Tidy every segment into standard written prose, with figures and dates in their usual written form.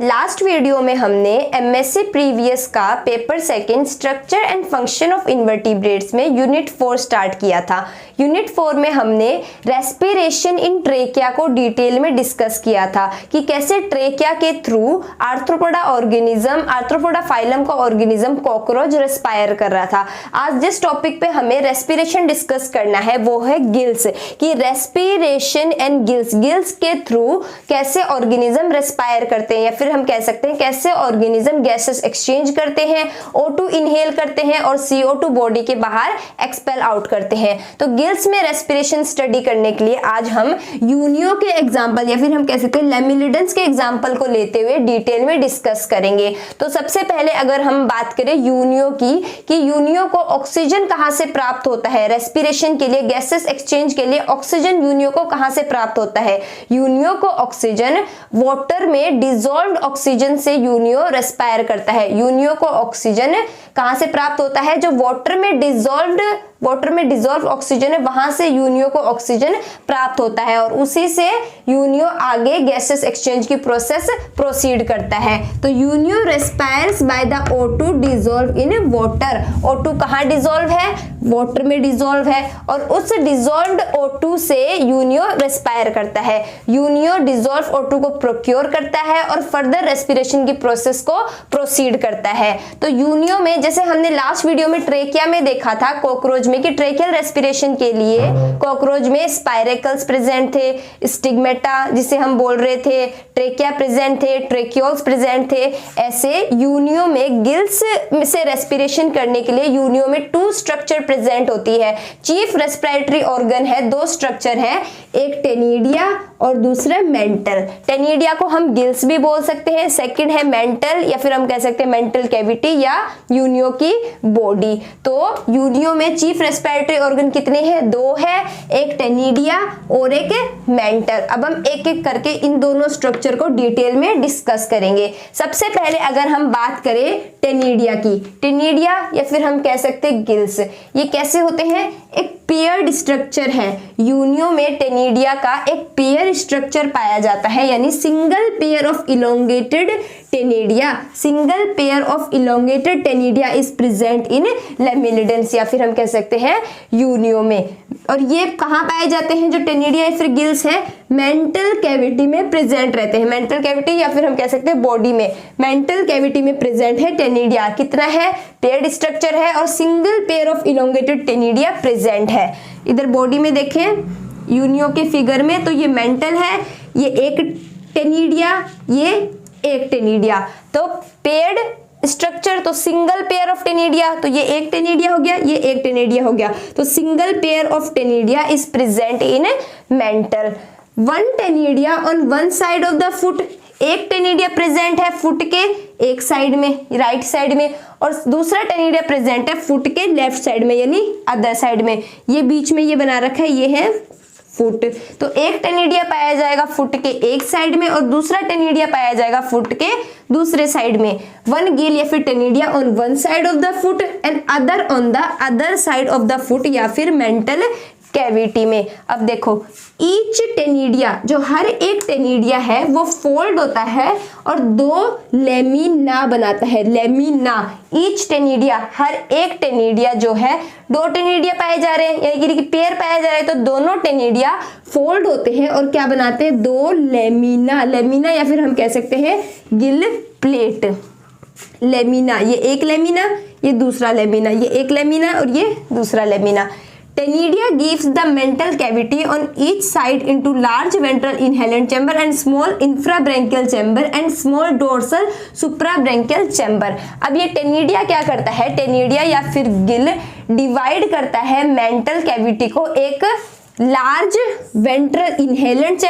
Last video में हमने MSc previous का paper second structure and function of invertebrates में यूनिट 4 स्टार्ट किया था। यूनिट 4 में हमने रेस्पिरेशन इन ट्रेकिया को डिटेल में डिस्कस किया था कि कैसे ट्रेकिया के through arthropoda organism, arthropoda phylum का ऑर्गेनिज्म कॉकरोच रेस्पायर कर रहा था। आज जिस टॉपिक पे हमें रेस्पिरेशन डिस्कस करना है वो है गिल्स, कि रेस्पिरेशन एंड गिल्स के थ्रू कैसे ऑर्गेनिज्म रेस्पायर करते हैं, या फिर हम कह सकते हैं कैसे ऑर्गेनिज्म गैसेस एक्सचेंज करते हैं, O2 इनहेल करते हैं और CO2 बॉडी के बाहर एक्सपेल आउट करते हैं। तो गिल्स में रेस्पिरेशन स्टडी करने के लिए आज हम यूनियो के एग्जांपल या फिर हम कह सकते हैं लेमिलिडेंस के एग्जांपल को लेते हुए डिटेल में डिस्कस करेंगे। तो सबसे पहले अगर हम बात करें यूनियो की, कि यूनियो को ऑक्सीजन कहां से प्राप्त होता है, रेस्पिरेशन के लिए गैसेस एक्सचेंज के लिए ऑक्सीजन यूनियो को कहां से प्राप्त होता है। यूनियो को ऑक्सीजन वाटर में डिसॉल्व्ड ऑक्सीजन से यूनियो रेस्पायर करता है। यूनियो को ऑक्सीजन कहां से प्राप्त होता है, जो वाटर में डिसॉल्व ऑक्सीजन है वहां से यूनियो को ऑक्सीजन प्राप्त होता है और उसी से यूनियो आगे गैसेस एक्सचेंज की प्रोसेस प्रोसीड करता है। तो Unio respires by the O2 dissolve in water. O2 कहां डिसॉल्व है, वाटर में डिसॉल्व है और उस डिसॉल्व्ड O2 से यूनियो रेस्पायर करता है। यूनियो डिसॉल्व O2 को प्रोक्योर करता है और फर्दर रेस्पिरेशन की प्रोसेस को प्रोसीड करता है। तो यूनियो में जैसे हमने लास्ट वीडियो में ट्रेकिया में देखा था कॉकरोच में कि ट्रेकियल रेस्पिरेशन के लिए कॉकरोच में स्पाइरेकल्स प्रेजेंट थे, स्टिग्मेटा जिसे हम बोल रहे थे, ट्रेकिया प्रेजेंट थे, ट्रेक्यूल्स प्रेजेंट थे। ऐसे यूनियो में गिल्स से रेस्पिरेशन करने के लिए यूनियो में 2 स्ट्रक्चर प्रेजेंट होती है। चीफ रेस्पिरेटरी ऑर्गन है, 2 स्ट्रक्चर है, एक टेनिडिया और दूसरा मेंटल। टेनिडिया को हम गिल्स भी बोल सकते हैं, सेकंड है मेंटल या फिर हम कह सकते हैं मेंटल कैविटी या यूनियो की बॉडी। तो यूनियो में चीफ रेस्पिरेटरी ऑर्गन कितने हैं, 2 है, एक टेनिडिया और एक मेंटल। अब हम एक एक करके इन दोनों स्ट्रक्चर को डिटेल में डिस्कस करेंगे। सबसे पहले अगर हम बात करें टेनिडिया की, टेनिडिया या फिर हम कह सकते हैं गिल्स, ये कैसे होते हैं, एक पेयर्ड स्ट्रक्चर है। यूनियो में टेनिडिया का एक पेयर स्ट्रक्चर पाया जाता है, यानी single pair of elongated ctenidia. Single pair of elongated ctenidia is present in Lamellidens या फिर हम कह सकते हैं यूनियो में। और ये कहाँ पाए जाते हैं, जो टेनिडिया या फिर गिल्स है, मेंटल कैविटी में प्रेजेंट रहते हैं। मेंटल कैविटी या फिर हम कह सकते हैं बॉडी में, मेंटल कैविटी में प्रेजेंट है टेनिडिया। कितना है, पेयर्ड स्ट्रक्चर है और single pair of elongated ctenidia present है। इधर बॉडी में देखें यूनियो के फिगर में, तो ये मेंटल है, ये एक टेनिडिया, ये एक टेनिडिया। तो पेयर्ड स्ट्रक्चर, तो सिंगल पेयर ऑफ टेनिडिया, तो ये एक टेनिडिया हो गया, ये एक टेनिडिया हो गया। तो single pair of ctenidia is present in mantle. 1 ctenidia on 1 side of the foot, एक टेनिडिया प्रेजेंट है फुट के एक साइड में, राइट साइड में, और दूसरा टेनिडिया प्रेजेंट है फुट के लेफ्ट साइड में यानी अदर साइड में। ये बीच में ये बना रखा है, ये है फुट। तो एक टेनिडिया पाया जाएगा फुट के एक साइड में और दूसरा टेनिडिया पाया जाएगा फुट के दूसरे साइड में। 1 गिल या फिर ctenidia on 1 side of the foot and other on the other side of the foot या फिर मेंटल कैविटी में। अब देखो ईच टेनिडिया, जो हर एक टेनिडिया है वो फोल्ड होता है और 2 लेमिना बनाता है। लेमिना, ईच टेनिडिया, हर एक टेनिडिया जो है, 2 टेनिडिया पाए जा रहे हैं यानी कि पेयर पाया जा रहा है, तो दोनों टेनिडिया फोल्ड होते हैं और क्या बनाते हैं, 2 लेमिना। लेमिना या फिर हम कह सकते हैं गिल प्लेट। लेमिना, ये एक लेमिना, ये दूसरा लेमिना, ये एक लेमिना और ये दूसरा lamina. Tenidia gives the mental cavity on each side into large ventral inhalant chamber and small infrabranchial chamber and small dorsal suprabranchial chamber। अब ये टेनिडिया क्या करता है, टेनिडिया या फिर गिल डिवाइड करता है मेंटल कैविटी को एक लार्ज वेंट्रल इनहेलेंट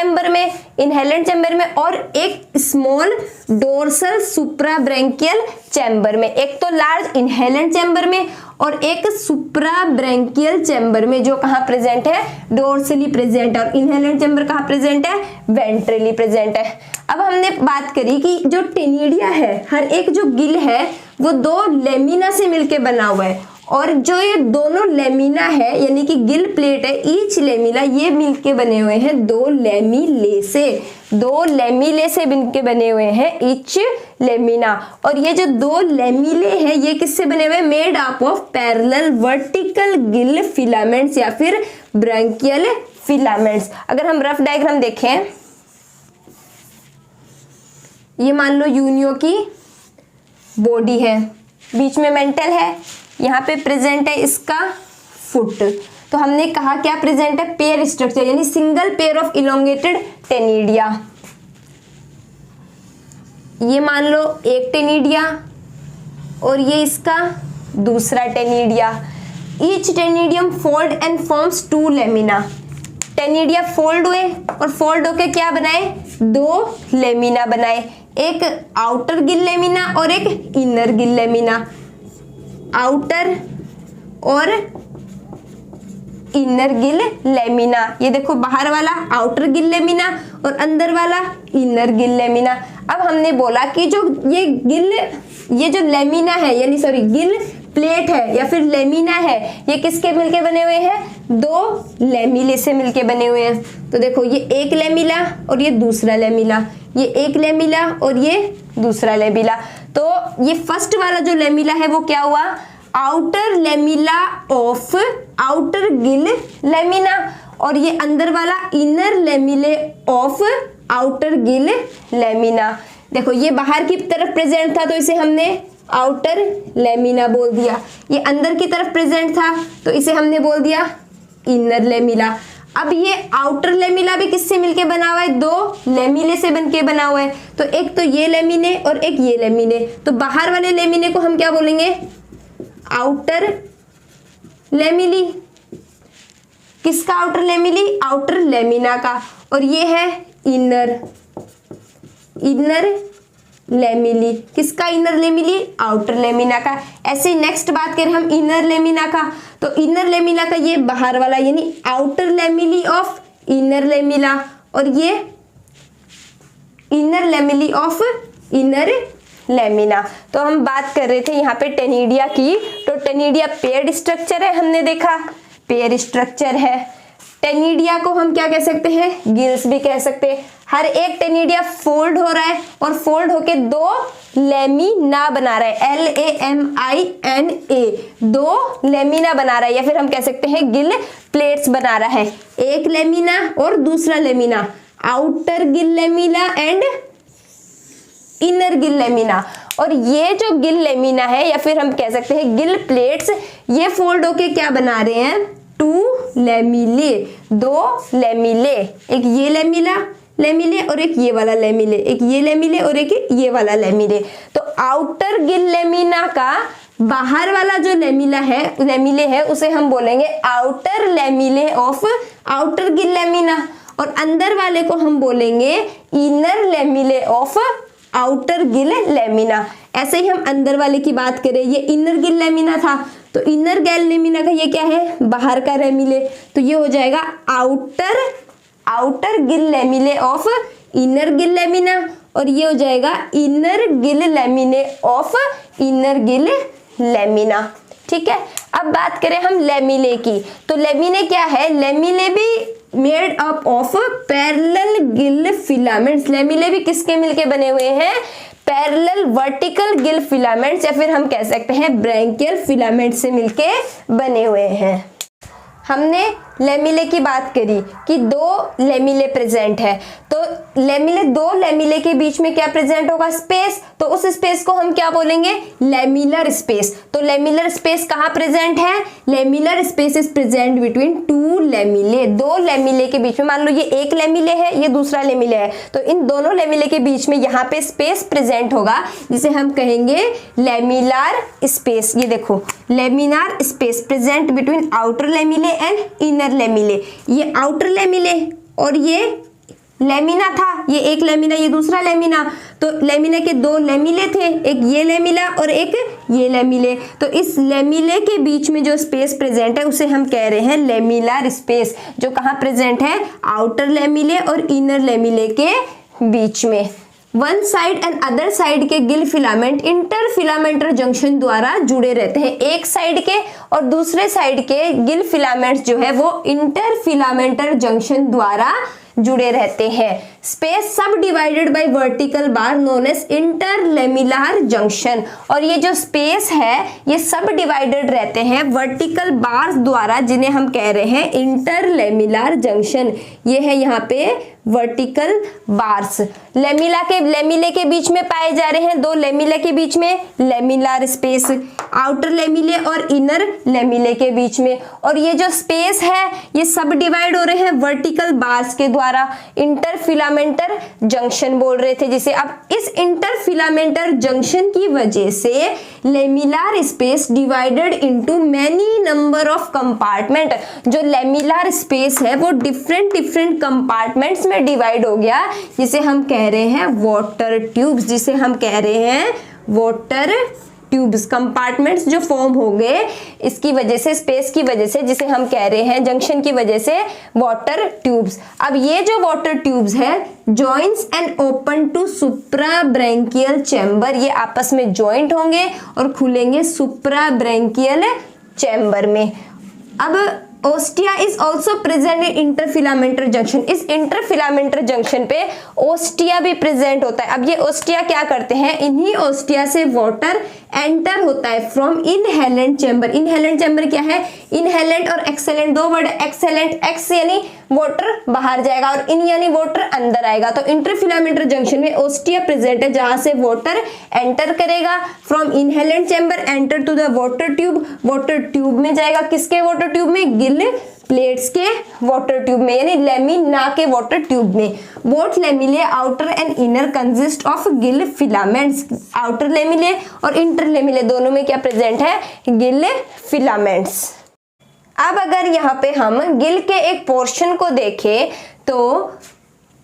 चैम्बर में और एक स्मॉल डोर्सल सुप्राब्रैंकियल चैम्बर में। एक तो लार्ज इनहेलेंट चैम्बर में और एक सुप्राब्रैंकियल चैम्बर में, जो कहाँ प्रेजेंट है, डोर्सली प्रेजेंट है। और इनहेलेंट चैम्बर कहाँ प्रेजेंट है, वेंट्रली प्रेजेंट है। अब हमने बात करी कि जो टेनिडिया है, हर एक जो गिल है वो 2 लेमिना से मिलके बना हुआ है और जो ये दोनों लेमिना है यानी कि गिल प्लेट है, ईच लेमिना, ये मिलके बने हुए हैं दो लेमिले से मिलके बने हुए हैं ईच लेमिना। और ये जो दो लेमिले हैं ये किससे बने हुए हैं? Made up of parallel vertical Gill filaments या फिर ब्रांकियल फिलामेंट्स। अगर हम रफ डायग्राम देखें, ये मान लो यूनियो की बॉडी है, बीच में मेंटल है, यहाँ पे प्रेजेंट है इसका फुट। तो हमने कहा क्या प्रेजेंट है? पेयर स्ट्रक्चर यानी single pair of elongated ctenidia. ये मान लो एक टेनिडिया और ये इसका दूसरा ctenidia. Each ctenidium fold and forms two lamina. Ctenidia fold हुए और फोल्ड होके क्या बनाए? दो लेमिना बनाए, एक आउटर गिल लेमिना और एक इनर गिल लेमिना। आउटर और इनर गिल लेमिना, ये देखो बाहर वाला आउटर गिल लेमिना और अंदर वाला इनर गिल लेमिना। अब हमने बोला कि जो ये जो लेमिना है यानी सॉरी गिल प्लेट है या फिर लेमिना है, ये किसके मिलके बने हुए हैं? दो लेमिले से मिलके बने हुए हैं। तो देखो ये एक लेमिला और ये दूसरा लेमिला, ये एक लेमिला और ये दूसरा लेमिला। तो ये फर्स्ट वाला जो लेमिला है वो क्या हुआ? Outer lamella of outer Gill lamina, और ये अंदर वाला inner lamellae of outer Gill lamina. देखो ये बाहर की तरफ प्रेजेंट था तो इसे हमने आउटर लेमिना बोल दिया, ये अंदर की तरफ प्रेजेंट था तो इसे हमने बोल दिया इनर लेमिला। अब ये आउटर लेमिला भी किससे मिलके बना हुआ है? दो लेमिले से बनके बना हुआ है। तो एक तो ये लेमिने और एक ये लेमिने, तो बाहर वाले लेमिने को हम क्या बोलेंगे? Outer lamellae. किसका आउटर लेमिली? आउटर लेमिना का। और ये है इनर लेमिली। किसका इनर लेमिली? आउटर लेमिना का। ऐसे नेक्स्ट बात करें हम इनर लेमिना का, तो इनर लेमिना का ये बाहर वाला यानी outer lamellae of inner lamella, और ये inner lamellae of inner lamina. तो हम बात कर रहे थे यहाँ पे टेनिडिया की, तो टेनिडिया पेयर्ड स्ट्रक्चर है, हमने देखा पेयर स्ट्रक्चर है। टेनिडिया को हम क्या कह सकते हैं? गिल्स भी कह सकते हैं। हर एक टेनिडिया फोल्ड हो रहा है और फोल्ड होके दो लेमिना बना रहा है, LAMINA, दो लेमिना बना रहा है, या फिर हम कह सकते हैं गिल प्लेट्स बना रहा है। एक लेमिना और दूसरा lamina, outer Gill lamina and inner gill lamina. और ये जो गिल लेमिना है या फिर हम कह सकते हैं गिल प्लेट्स, ये फोल्ड होके क्या बना रहे हैं? टू लेमिले, दो लेमिले, एक ये लेमिले और एक ये वाला लेमिले, एक ये लेमिले और एक ये वाला लेमिले। तो आउटर गिल लेमिना का बाहर वाला जो लेमिले है उसे हम बोलेंगे outer lamellae of outer Gill lamina, और अंदर वाले को हम बोलेंगे inner lamellae of outer Gill lamina. ऐसे ही हम अंदर वाले की बात करें, ये इनर गिल लेमिना था तो इनर गिल लेमिना का ये क्या है? बाहर का लेमिले, तो ये हो जाएगा outer gill lamellae of inner gill lamina, और ये हो जाएगा inner gill lamellae of inner gill lamina. ठीक है, अब बात करें हम लेमिले की, तो लेमिने क्या है? लेमिले भी made up of parallel Gill filaments. Lamellae भी किसके मिलके बने हुए हैं? पैरेलल वर्टिकल गिल फिलामेंट्स या फिर हम कह सकते हैं ब्रैंकियल फिलामेंट से मिलके बने हुए हैं। हमने लेमिले की बात करी कि दो लेमिले प्रेजेंट है, तो दो लेमिले के बीच में क्या प्रेजेंट होगा? स्पेस। तो उस स्पेस को हम क्या बोलेंगे? Lamellar space. तो लेमिलर स्पेस कहाँ प्रेजेंट है? Lamellar space is present between two lamellae, दो लेमिले के बीच में। मान लो ये एक लेमिले है, ये दूसरा लेमिले है, तो इन दोनों लेमिले के बीच में यहाँ पे स्पेस प्रेजेंट होगा जिसे हम कहेंगे लेमिलर स्पेस। ये देखो lamellar space present between outer lamellae and inner lamellae. ये आउटर लेमिले और ये लेमिना था, ये एक लेमिना ये दूसरा लेमिना, तो लेमिना के दो लेमिले थे, एक ये लेमिला और एक ये लेमिले। तो इस लेमिले के बीच में जो स्पेस प्रेजेंट है उसे हम कह रहे हैं लेमिलर स्पेस, जो कहाँ प्रेजेंट है? आउटर लेमिले और इनर लेमिले के बीच में। One side and other side के गिल फिलामेंट इंटरफिलामेंटर जंक्शन द्वारा जुड़े रहते हैं। एक साइड के और दूसरे साइड के गिल फिलामेंट्स जो है वो इंटरफिलामेंटर जंक्शन द्वारा जुड़े रहते हैं। Space subdivided by vertical bar known as interlaminar junction. और ये जो स्पेस है ये सब डिवाइडेड रहते हैं वर्टिकल बार्स द्वारा, जिन्हें हम कह रहे हैं इंटरलेमिनार जंक्शन। ये है यहाँ पे वर्टिकल बार्स। लेमिले के बीच में पाए जा रहे हैं, दो लेमिले के बीच में लेमिनार स्पेस, आउटर लेमिले और इनर लेमिले के बीच में। और ये जो स्पेस है ये सब डिवाइड हो रहे हैं वर्टिकल बार्स के द्वारा। इंटरफिलामेंटर जंक्शन बोल रहे थे जिसे। अब इस इंटरफिलामेंटर जंक्शन की वजह से laminar space divided into many number of compartment. जो लेमिनार स्पेस है वो डिफरेंट कंपार्टमेंट्स में डिवाइड हो गया, जिसे हम कह रहे हैं वाटर ट्यूब्स, जिसे हम कह रहे हैं वाटर ट्यूब्स। कंपार्टमेंट्स जो फॉर्म हो गए इसकी वजह से, स्पेस की वजह से, जिसे हम कह रहे हैं जंक्शन की वजह से वाटर ट्यूब्स। अब ये जो वाटर ट्यूब्स है joints and open to suprabranchial chamber, ये आपस में जॉइंट होंगे और खुलेंगे सुप्राब्रैंकियल चैम्बर में। अब ostia is also present in interfilamentar junction. इस इंटरफिलामेंटर जंक्शन पे ओस्टिया भी प्रेजेंट होता है। अब ये ओस्टिया क्या करते हैं, इन्हीं ओस्टिया से वाटर एंटर होता है from inhalant chamber. Inhalant chamber क्या है, इनहेलेंट और एक्सेलेंट दो वर्ड, एक्सेलेंट एक्स यानी वाटर बाहर जाएगा और इन यानी वाटर अंदर आएगा। तो इंटरफिलामेंटर जंक्शन में ओस्टिया प्रेजेंट है जहां से वाटर एंटर करेगा from inhalant chamber enter to the water tube. Water tube में जाएगा, किसके वाटर ट्यूब में, गिल प्लेट्स के वाटर ट्यूब में, यानी लेमिना के वाटर ट्यूब में। Both lamellae outer and inner consist of gill filaments. Outer lamellae और इंटर लेमिले दोनों में क्या प्रेजेंट है, गिल फिलामेंट्स। अब अगर यहाँ पे हम गिल के एक पोर्शन को देखें तो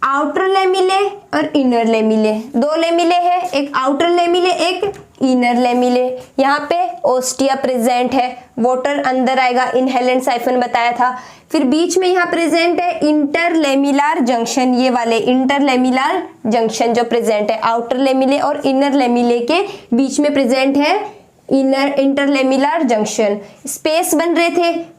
आउटर लेमिले और इनर लेमिले, दो लेमिले है, एक आउटर लेमिले एक इनर लेमिले। यहाँ पे ओस्टिया प्रेजेंट है, वाटर अंदर आएगा, इनहेलेंट साइफन बताया था। फिर बीच में यहाँ प्रेजेंट है इंटरलेमिनार जंक्शन, ये वाले इंटरलेमिनार जंक्शन जो प्रेजेंट है आउटर लेमिले और इनर लेमिले के बीच में प्रेजेंट है इंटरलेमिनार जंक्शन। स्पेस बन रहे थे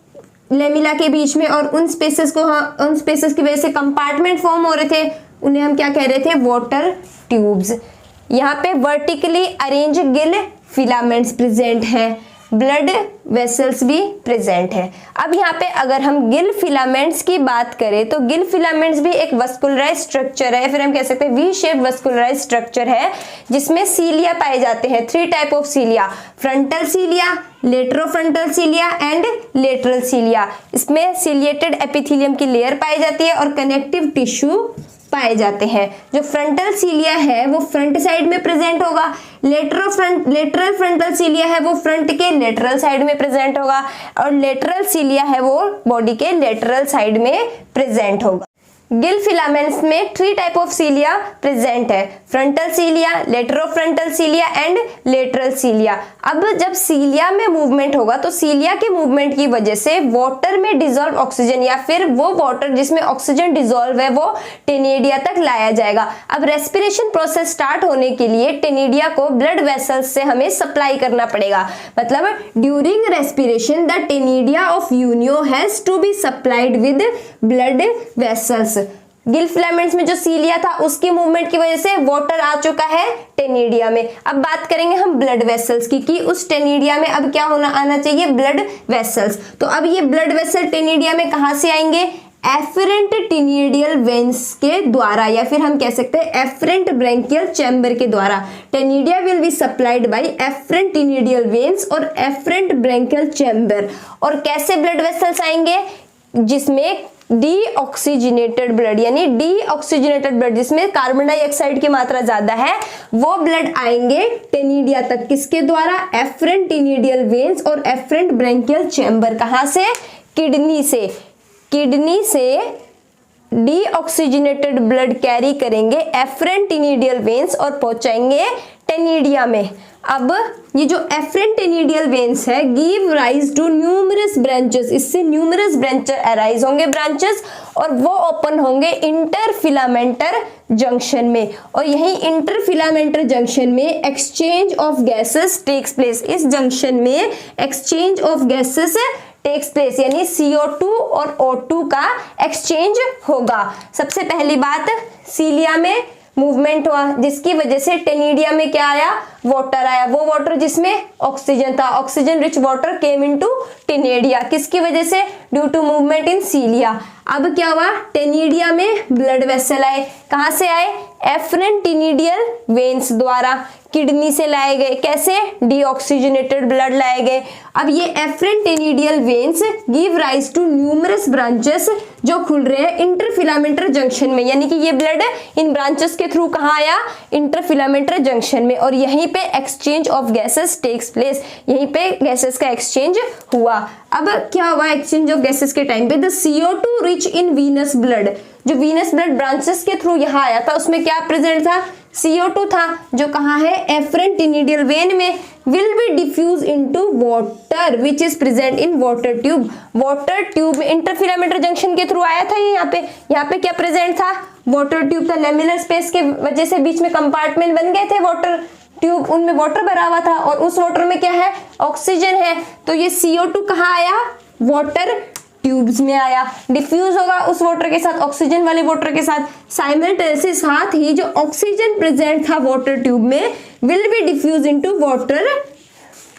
लेमिला के बीच में और उन स्पेसेस की वजह से कंपार्टमेंट फॉर्म हो रहे थे, उन्हें हम क्या कह रहे थे, वाटर ट्यूब्स। यहाँ पे vertically arrange Gill filaments present हैं, ब्लड वेसल्स भी प्रेजेंट है। अब यहाँ पे अगर हम गिल फिलामेंट्स की बात करें तो गिल फिलामेंट्स भी एक वस्कुलराइज स्ट्रक्चर है, फिर हम कह सकते हैं वी शेप वस्कुलराइज स्ट्रक्चर है, जिसमें सीलिया पाए जाते हैं। 3 type of cilia, frontal cilia, laterofrontal cilia and lateral cilia. इसमें सीलिएटेड एपिथेलियम की लेयर पाई जाती है और कनेक्टिव टिश्यू पाए जाते हैं। जो फ्रंटल सीलिया है वो फ्रंट साइड में प्रेजेंट होगा, लेटरल फ्रंटल सीलिया है वो फ्रंट के लेटरल साइड में प्रेजेंट होगा और लेटरल सीलिया है वो बॉडी के लेटरल साइड में प्रेजेंट होगा। गिल फिलामेंट्स में 3 टाइप ऑफ सीलिया प्रेजेंट है, frontal cilia, laterofrontal cilia and lateral सीलिया। अब जब सीलिया में मूवमेंट होगा तो सीलिया के मूवमेंट की वजह से वाटर में डिसॉल्व ऑक्सीजन या फिर वो वाटर जिसमें ऑक्सीजन डिसॉल्व है वो टेनिडिया तक लाया जाएगा। अब रेस्पिरेशन प्रोसेस स्टार्ट होने के लिए टेनिडिया को ब्लड वेसल्स से हमें सप्लाई करना पड़ेगा। मतलब during respiration the ctenidia of Unio has to be supplied with blood vessels. Gill filaments में जो सीलिया था उसकी मूवमेंट की वजह से वाटर आ चुका है टेनिडिया में। अब बात करेंगे हम ब्लड वेसल्स की कि उस टेनिडिया में अब क्या आना चाहिए, ब्लड वेसल्स। तो अब ये ब्लड वेसल टेनिडिया में कहां से आएंगे, एफरेंट टेनिडियल वेन्स के द्वारा या फिर हम कह सकते हैं एफरेंट ब्रैंकियल चैम्बर के द्वारा। Ctenidia will be supplied by efferent ctenidial veins और एफरेंट ब्रैंकियल चैम्बर। और कैसे ब्लड वेसल्स आएंगे, जिसमें डीऑक्सीजनेटेड ब्लड यानी डीऑक्सीजनेटेड ब्लड जिसमें कार्बन डाइऑक्साइड की मात्रा ज्यादा है वो ब्लड आएंगे टेनिडिया तक, किसके द्वारा, एफरेंट टेनिडियल वेन्स और एफरेंट ब्रैंकियल चैम्बर। कहां से, किडनी से। किडनी से डीऑक्सीजनेटेड ब्लड कैरी करेंगे एफरेंट टेनिडियल वेन्स और पहुंचाएंगे टेनिडिया में। अब ये जो एफरेंट टेनिडियल वेन्स है give rise to numerous branches, इससे न्यूमरस ब्रांचेस अराइज होंगे ब्रांचेस, और वो ओपन होंगे इंटरफिलामेंटर जंक्शन में, और यही इंटरफिलामेंटर जंक्शन में exchange of gases takes place. इस जंक्शन में exchange of gases takes place, यानी CO2 और O2 का एक्सचेंज होगा। सबसे पहली बात, सीलिया में मूवमेंट हुआ जिसकी वजह से टेनिडिया में क्या आया, वाटर आया। वो वाटर जिसमें ऑक्सीजन था, oxygen rich water came into ctenidia, किसकी वजह से, due to movement in cilia. अब क्या हुआ, टेनिडिया में ब्लड वेसल आए, कहां से आए, एफरेंट टेनिडियल वेन्स द्वारा, किडनी से लाए गए, कैसे, डीऑक्सीजनेटेड ब्लड लाए गए। अब ये efferent ctenidial veins give rise to numerous branches जो खुल रहे हैं इंटरफिलामेंटर जंक्शन में, यानी कि ये ब्लड इन ब्रांचेस के थ्रू कहाँ आया, इंटरफिलामेंटर जंक्शन में, और यहीं पे exchange of gases takes place, यहीं पे गैसेस का एक्सचेंज हुआ। अब क्या हुआ एक्सचेंज ऑफ गैसेस के टाइम पे, the CO2 rich in venous blood, जो वीनस ब्लड ब्रांचेस के थ्रू यहाँ आया था उसमें क्या प्रेजेंट था, CO2 था, जो कहाँ है, एफरेंट टेनिडियल वेन में, will be diffuse into water which is present in water tube. Water tube में इंटरफिलामेंटर जंक्शन के थ्रू आया था ये, यहाँ पे क्या प्रेजेंट था, वाटर ट्यूब था। लेमिनर स्पेस के वजह से बीच में कंपार्टमेंट बन गए थे वाटर ट्यूब, उनमें वाटर भरा हुआ था, और उस वाटर में क्या है, ऑक्सीजन है। तो ये CO2 कहाँ आया, वाटर ट्यूब्स में आया, डिफ्यूज होगा उस वाटर के साथ, ऑक्सीजन वाले वाटर के साथ। साइमल्टेनियसली साथ ही जो ऑक्सीजन प्रेजेंट था वाटर ट्यूब में will be diffuse into water,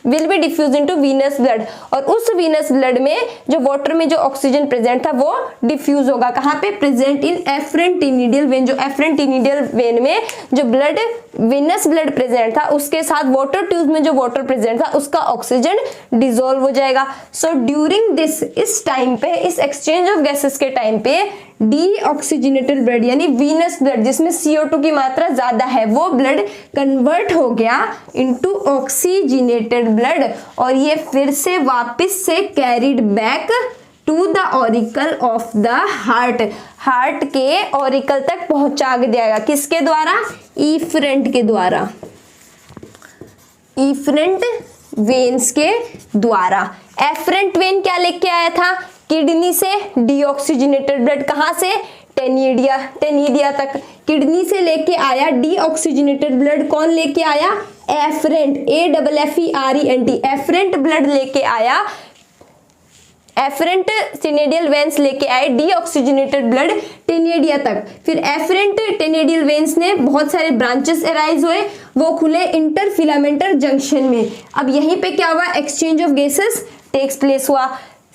will be diffuse into venous blood, और उस वीनस ब्लड में जो वाटर में जो ऑक्सीजन प्रेजेंट था वो डिफ्यूज होगा कहाँ पे, present in efferent ctenidial when. जो एफरेंट टेनिडियल वेन में जो ब्लड, वीनस ब्लड प्रेजेंट था उसके साथ वाटर ट्यूब में जो वाटर प्रेजेंट था उसका ऑक्सीजन डिसॉल्व हो जाएगा। सो ड्यूरिंग दिस, इस टाइम पे, इस एक्सचेंज ऑफ गैसेस के टाइम पे डीऑक्सीजनेटेड ब्लड यानी वीनस ब्लड जिसमें CO2 की मात्रा ज्यादा है वो ब्लड कन्वर्ट हो गया इनटू ऑक्सीजनेटेड ब्लड, और ये फिर से वापस से carried back to the auricle of the heart, heart के ऑरिकल तक पहुंचा दिया गया, किसके द्वारा, इफरेंट के द्वारा, इफरेंट वेन्स के द्वारा। एफरेंट वेन क्या लेके आया था, किडनी से डीऑक्सीजनेटेड ब्लड, कहां से, टेनिडिया तक, किडनी से लेके आया डीऑक्सीजनेटेड ब्लड, कौन लेके आया, एफरेंट, AFFERENT, एफरेंट ब्लड लेके आया, एफरेंट टेनिडियल वेन्स लेके आए डीऑक्सीजनेटेड ब्लड टेनिडिया तक। फिर एफरेंट टेनिडियल वेन्स ने बहुत सारे ब्रांचेस अराइज हुए, वो खुले इंटरफिलामेंटर जंक्शन में। अब यहीं पे क्या हुआ, exchange of gases takes place हुआ।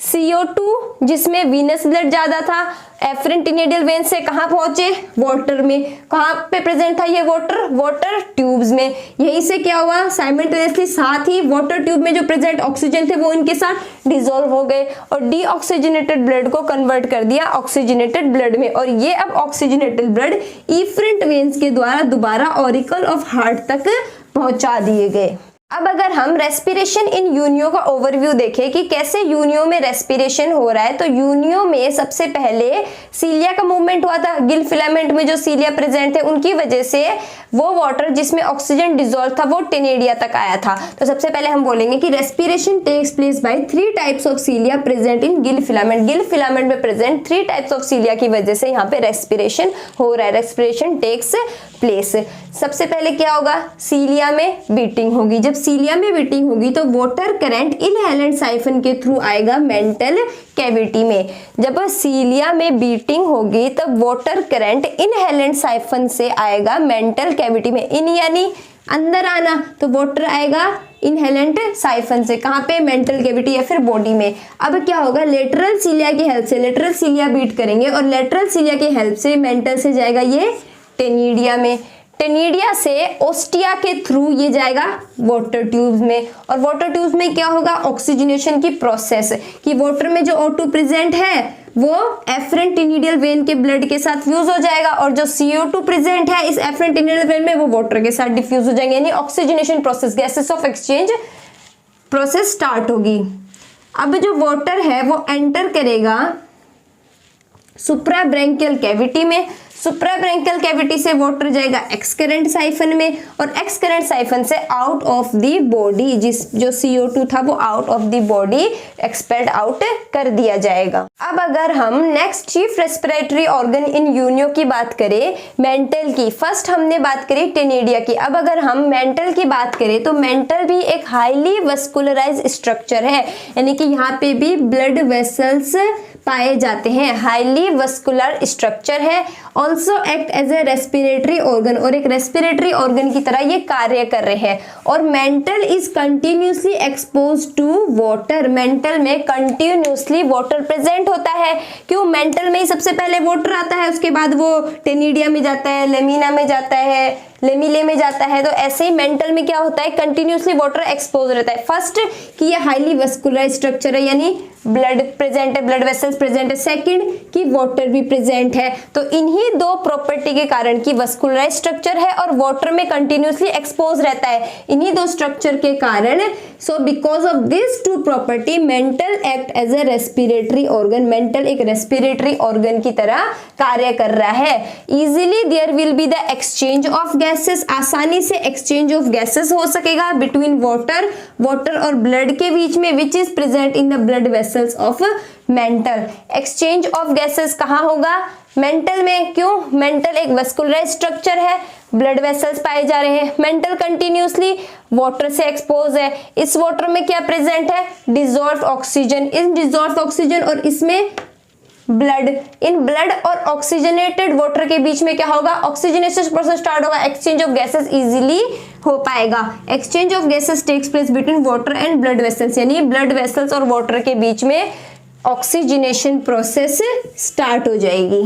CO2 जिसमें वीनस ब्लड ज्यादा था, एफरेंट टेनिडियल वेन से कहां पहुंचे, वाटर में, कहां पे प्रेजेंट था ये वाटर, वाटर ट्यूब्स में। यहीं से क्या हुआ, साइमल्टेनियसली साथ ही वाटर ट्यूब में जो प्रेजेंट ऑक्सीजन थे वो इनके साथ डिसॉल्व हो गए और डीऑक्सीजनेटेड ब्लड को कन्वर्ट कर दिया ऑक्सीजनेटेड ब्लड में, और ये अब ऑक्सीजनेटेड ब्लड इफरेंट वेन्स के द्वारा दोबारा ऑरिकल ऑफ हार्ट तक पहुंचा दिए गए। अब अगर हम रेस्पिरेशन इन यूनियो का ओवरव्यू देखें कि कैसे यूनियो में रेस्पिरेशन हो रहा है, तो यूनियो में सबसे पहले सीलिया का मूवमेंट हुआ था। गिल फिलामेंट में जो सीलिया प्रेजेंट थे उनकी वजह से वो वाटर जिसमें ऑक्सीजन डिसॉल्व था वो टेनिडिया तक आया था। तो सबसे पहले हम बोलेंगे कि respiration takes place by 3 types of cilia present in gill filament. Gill filament में प्रेजेंट 3 टाइप्स ऑफ सीलिया की वजह से यहाँ पे रेस्पिरेशन हो रहा है, रेस्पिरेशन टेक्स प्लेस। सबसे पहले क्या होगा, सीलिया में बीटिंग होगी। जब सीलिया में बीटिंग होगी तो वाटर करंट इनहेलेंट साइफन के थ्रू आएगा मेंटल कैविटी में। जब सीलिया में बीटिंग होगी तब वाटर करंट इनहेलेंट साइफन से आएगा मेंटल कैविटी में। इन यानी अंदर आना, तो वाटर आएगा इनहेलेंट साइफन से, कहाँ पे, मेंटल कैविटी या फिर बॉडी में। अब क्या होगा, लेटरल सीलिया की हेल्प से लेटरल सीलिया बीट करेंगे और लेटरल सीलिया की हेल्प से मेंटल से जाएगा ये टेनिडिया में, टेनिडिया से ओस्टिया के थ्रू ये जाएगा वाटर ट्यूब्स में, और वाटर ट्यूब्स में क्या होगा, ऑक्सीजनेशन की प्रोसेस कि वाटर में जो O2 प्रेजेंट है वो एफरेंट टेनिडियल वेन के ब्लड के साथ फ्यूज हो जाएगा और जो CO2 प्रेजेंट है इस एफरेंट टेनिडियल वेन में वो वाटर के साथ डिफ्यूज हो जाएंगे, यानी oxygenation process, gases of exchange process start होगी। अब जो वाटर है वो एंटर करेगा सुप्रा ब्रैंकियल कैविटी में। सुप्राब्रैंकियल कैविटी से वाटर जाएगा एक्सकरेंट साइफन में और एक्सकरेंट साइफन से आउट ऑफ द बॉडी, जो CO2 था वो out of the body expelled out कर दिया जाएगा। अब अगर हम next chief respiratory organ in Unio की बात करें, मेंटल की, फर्स्ट हमने बात करी टेनिडिया की, अब अगर हम मेंटल की बात करें तो मेंटल भी एक हाईली वस्कुलराइज्ड स्ट्रक्चर है, यानी कि यहाँ पे भी ब्लड वेसल्स पाए जाते हैं, हाईली वस्कुलर स्ट्रक्चर है। Also act as a respiratory organ, और एक रेस्पिरेटरी ऑर्गन की तरह ये कार्य कर रहे हैं। और mantle is continuously expose to water, mantle में कंटिन्यूसली वाटर प्रेजेंट होता है। क्यों? मेंटल में ही सबसे पहले वाटर आता है, उसके बाद वो टेनिडिया में जाता है, लेमिना में जाता है, लेमिले में जाता है। तो ऐसे ही मेंटल में क्या होता है, कंटिन्यूसली वाटर एक्सपोज रहता है। फर्स्ट कि ये हाईली वस्कुलर स्ट्रक्चर है, यानी ब्लड प्रेजेंट है, ब्लड वेसल्स प्रेजेंट है। सेकंड कि वाटर भी प्रेजेंट है। तो इन्हीं दो प्रॉपर्टी के कारण कि वस्कुलर स्ट्रक्चर है और वाटर में कंटिन्यूसली एक्सपोज रहता है, इन्हीं दो स्ट्रक्चर के कारण, so because of this two property mantle act as a respiratory organ, mantle एक रेस्पिरेटरी ऑर्गन की तरह कार्य कर रहा है। Easily there will be the exchange of gases, आसानी से एक्सचेंज ऑफ गैसेस हो सकेगा बिटवीन वाटर और ब्लड के बीच में, विच is present in the blood vessels of mental. Exchange of gases कहाँ होगा? मेंटल में। क्यों? मेंटल एक वस्कुलर स्ट्रक्चर है, ब्लड वेसल्स पाए जा रहे हैं, मेंटल कंटिन्यूसली वाटर से एक्सपोज है। इस वाटर में क्या प्रेजेंट है? डिसॉल्व्ड ऑक्सीजन, इन डिसॉल्व्ड ऑक्सीजन और इसमें ब्लड, इन ब्लड और ऑक्सीजनेटेड वाटर के बीच में क्या होगा? ऑक्सीजनेशन प्रोसेस स्टार्ट होगा, एक्सचेंज ऑफ गैसेस इजीली हो पाएगा। Exchange of gases takes place between water and blood vessels, यानी ब्लड वेसल्स और वाटर के बीच में ऑक्सीजनेशन प्रोसेस स्टार्ट हो जाएगी।